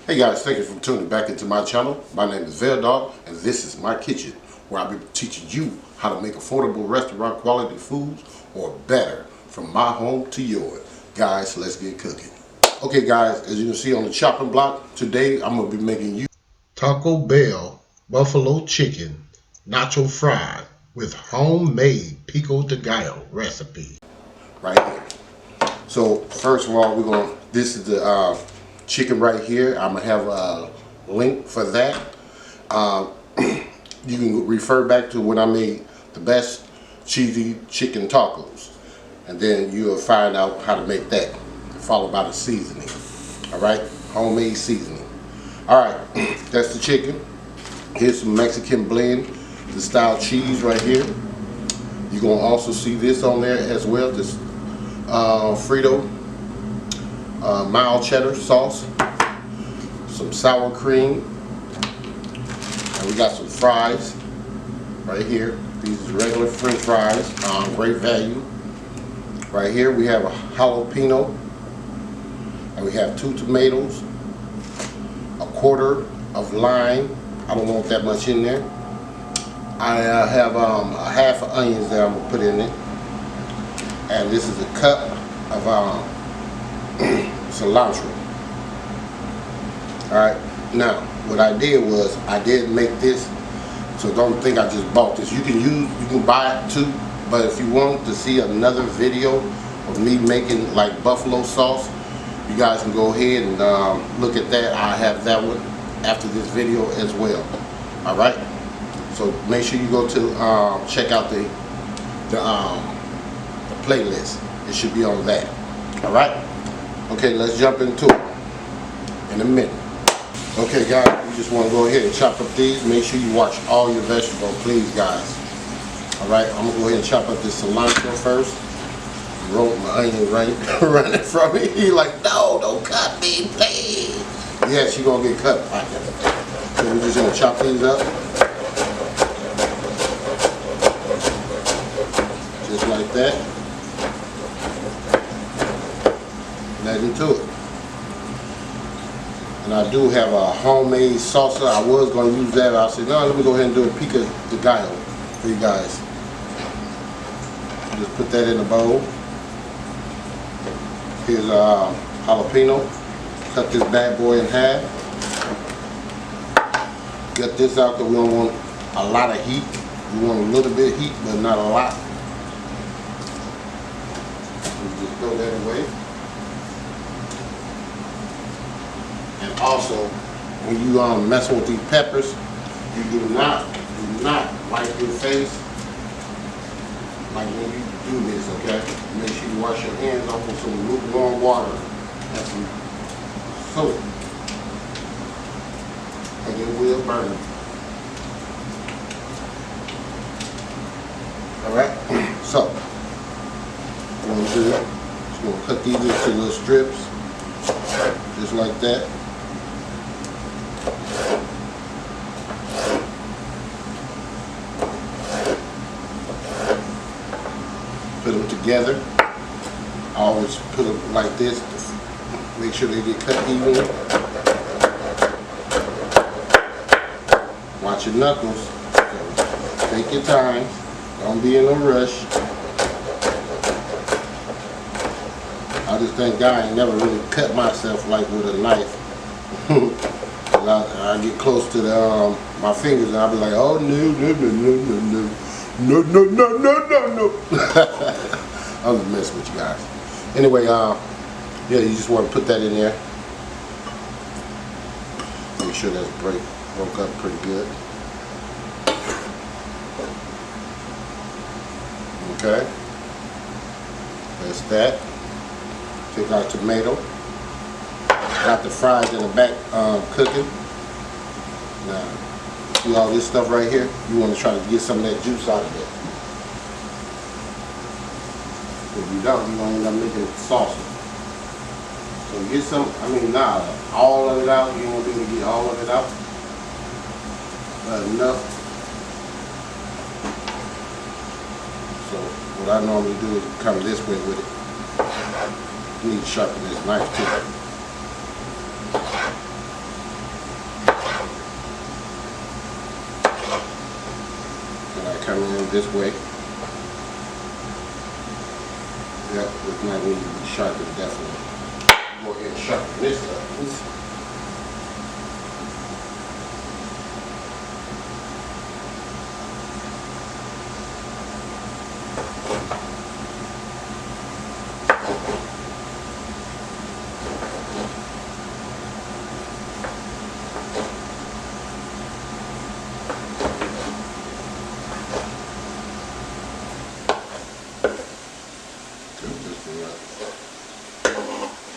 Hey guys, thank you for tuning back into my channel. My name is Dogg, and this is my kitchen, where I'll be teaching you how to make affordable restaurant quality foods, or better, from my home to yours. Guys, let's get cooking. Okay guys, as you can see on the chopping block, today I'm going to be making you Taco Bell buffalo chicken nacho fried with homemade Pico de Gallo recipe. Right here. So first of all, this is the chicken right here. I'm gonna have a link for that. You can refer back to when I made the best cheesy chicken tacos, and then you'll find out how to make that, followed by the seasoning. All right, homemade seasoning. All right, that's the chicken. Here's some Mexican blend, the style cheese right here. You're gonna also see this on there as well. This frito mild cheddar sauce, some sour cream, and we got some fries right here. These are regular French fries, great value. Right here we have a jalapeno, and we have 2 tomatoes, a quarter of lime. I don't want that much in there. I have a half of onions that I'm gonna put in it, and this is a cup of cilantro. Alright, now what I did was I did make this, so don't think I just bought this. You can buy it too, but if you want to see another video of me making like buffalo sauce, you guys can go ahead and look at that. I have that one after this video as well. Alright, so make sure you go to check out the playlist. It should be on that. Alright? Okay, let's jump into it in a minute. Okay guys, you just want to go ahead and chop up these. Make sure you wash all your vegetables, please guys. Alright, I'm going to go ahead and chop up this cilantro first. Roll my onion running from me. He's like, no, don't cut me, please. Yes, you're going to get cut. So we're just going to chop these up. Just like that. Right into it. And I do have a homemade salsa. I was going to use that. I said, no, let me go ahead and do a Pico de Gallo for you guys. Just put that in the bowl. Here's a jalapeno. Cut this bad boy in half. Get this out because we don't want a lot of heat. We want a little bit of heat, but not a lot. Just throw that away. And also, when you messing with these peppers, you do not wipe your face like when you do this, okay? Make sure you wash your hands off with some lukewarm water and some soap, and it will burn. Alright, so what I'm going to do, just going to cut these into little strips, just like that. Put them together. I always put them like this to make sure they get cut evenly. Watch your knuckles. So take your time. Don't be in a rush. I just thank God I ain't never really cut myself like with a knife. I get close to the my fingers and I'll be like, oh no. I'm just messing with you guys. Anyway, yeah, you just want to put that in there. Make sure that's broke up pretty good. Okay. That's that. Take our tomato. Got the fries in the back cooking. Now, see all this stuff right here? You want to try to get some of that juice out of it. If you don't, you're going to end up making it saucy. So get some, all of it out. You won't be able to get all of it out. But enough. So what I normally do is come this way with it. You need to sharpen this knife too. coming in this way. Yep, it's not going to be sharpened, definitely. Go ahead and sharpen this up.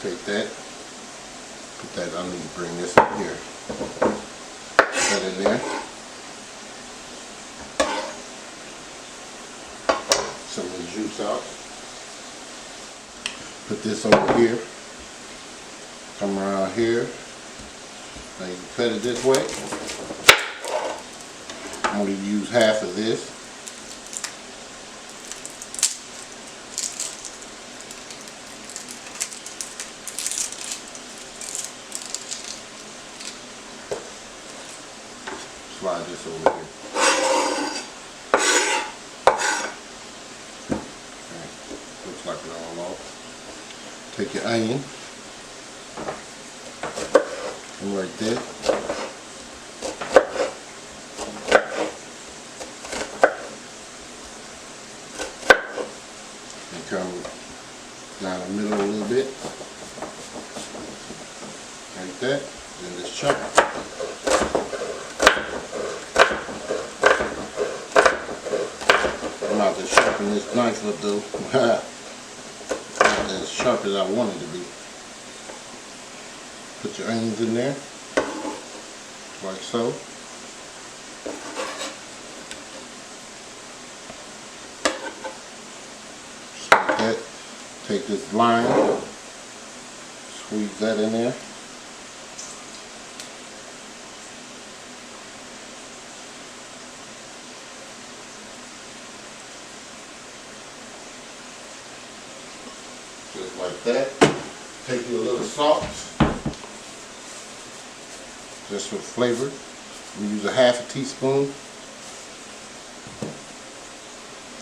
Take that, put that, I need to bring this up here, put that in there, some of the juice out, put this over here, come around here, now you can cut it this way. I'm going to use half of this. Slide this over here. Okay. Looks like it all off. Take your onion and right there. And come down the middle a little bit. Like that. Then just chop it. I'm not just sharpen this knife up though. Not as sharp as I want it to be. Put your onions in there, like so. Just like that. Take this lime, squeeze that in there. Just like that. Take you a little salt, just for flavor. We use a half a teaspoon,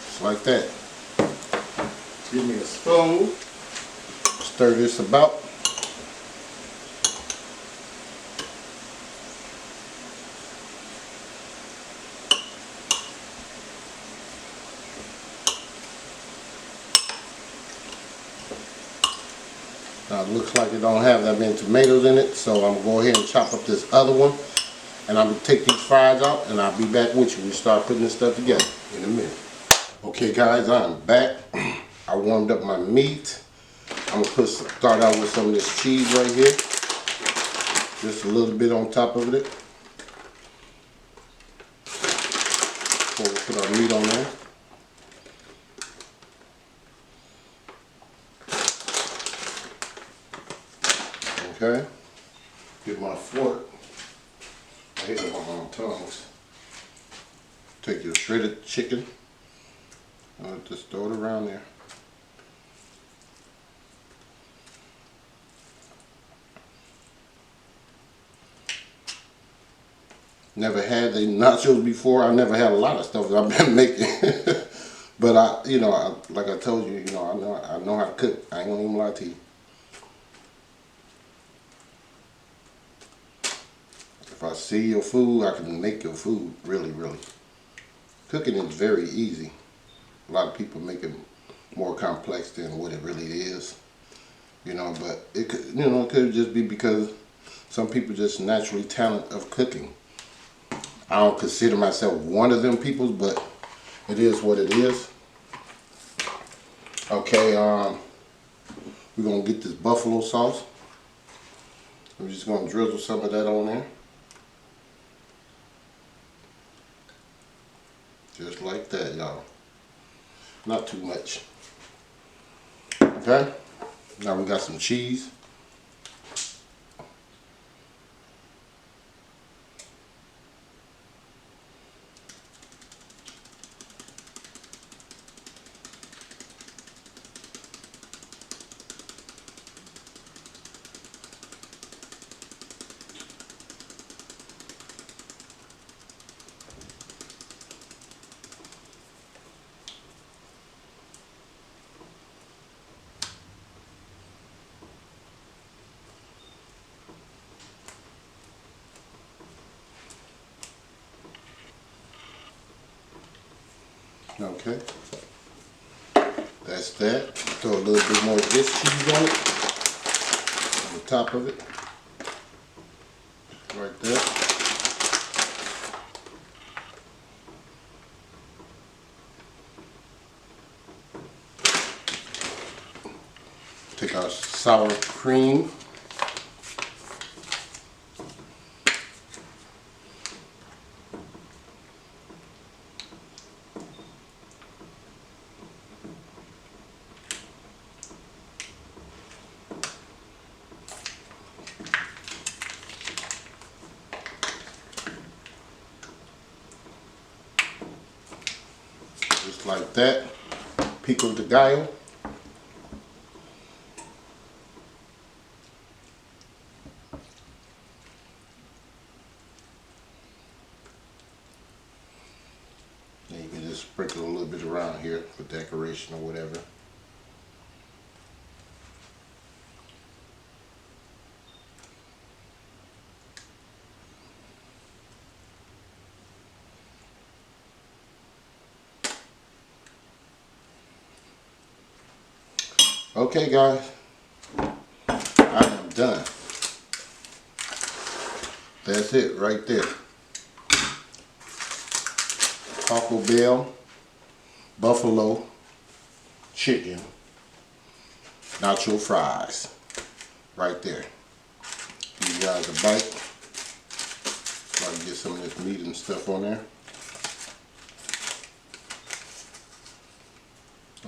just like that. Give me a spoon. Stir this about. Now it looks like it don't have that many tomatoes in it, so I'm going to go ahead and chop up this other one, and I'm going to take these fries out, and I'll be back with you. We start putting this stuff together in a minute. Okay guys, I'm back. I warmed up my meat. I'm going to start out with some of this cheese right here. Just a little bit on top of it. Before we put our meat on there. Okay, get my fork. I hate it on my tongues. Take your shredded chicken. Just throw it around there. Never had the nachos before. I never had a lot of stuff that I've been making. But like I told you, I know how to cook. I ain't gonna even lie to you. If I see your food, I can make your food really, really. Cooking is very easy. A lot of people make it more complex than what it really is. But it could, it could just be because some people just naturally talented of cooking. I don't consider myself one of them people, but it is what it is. Okay, we're gonna get this buffalo sauce. I'm just gonna drizzle some of that on there. Just like that, y'all. Not too much. Okay, now we got some cheese. Okay. That's that. Throw a little bit more of this cheese on it. On the top of it. Right there. Take our sour cream. Just like that. Pico de Gallo. And you can just sprinkle a little bit around here for decoration or whatever. Okay guys, I am done. That's it right there. Taco Bell, buffalo, chicken, nacho fries. Right there. Give you guys a bite. So I can get some of this meat and stuff on there.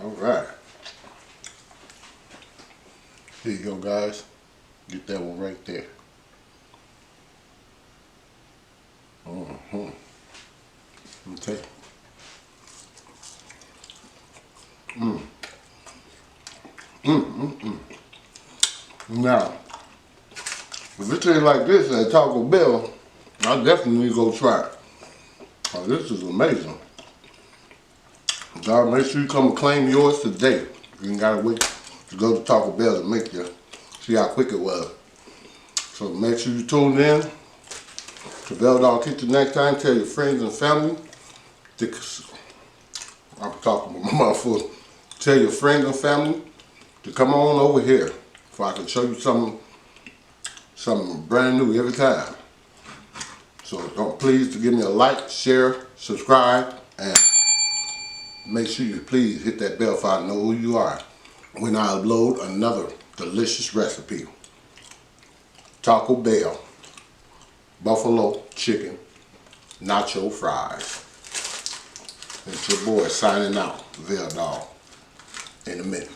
Alright. Here you go guys. Get that one right there. Okay. Now, if it tastes like this at Taco Bell, I definitely need to go try it. Oh, this is amazing. Y'all make sure you come and claim yours today. You ain't gotta wait to go to Taco Bell and make your, see how quick it was. So make sure you tune in to Bell Dog Kitchen next time. Tell your friends and family. I'm talking with my mouth full. Tell your friends and family to come on over here so I can show you something brand new every time. So don't please to give me a like, share, subscribe, and make sure you please hit that bell so I know who you are when I upload another delicious recipe. Taco Bell, buffalo chicken, nacho fries. It's your boy signing out, Bell Dog, in a minute.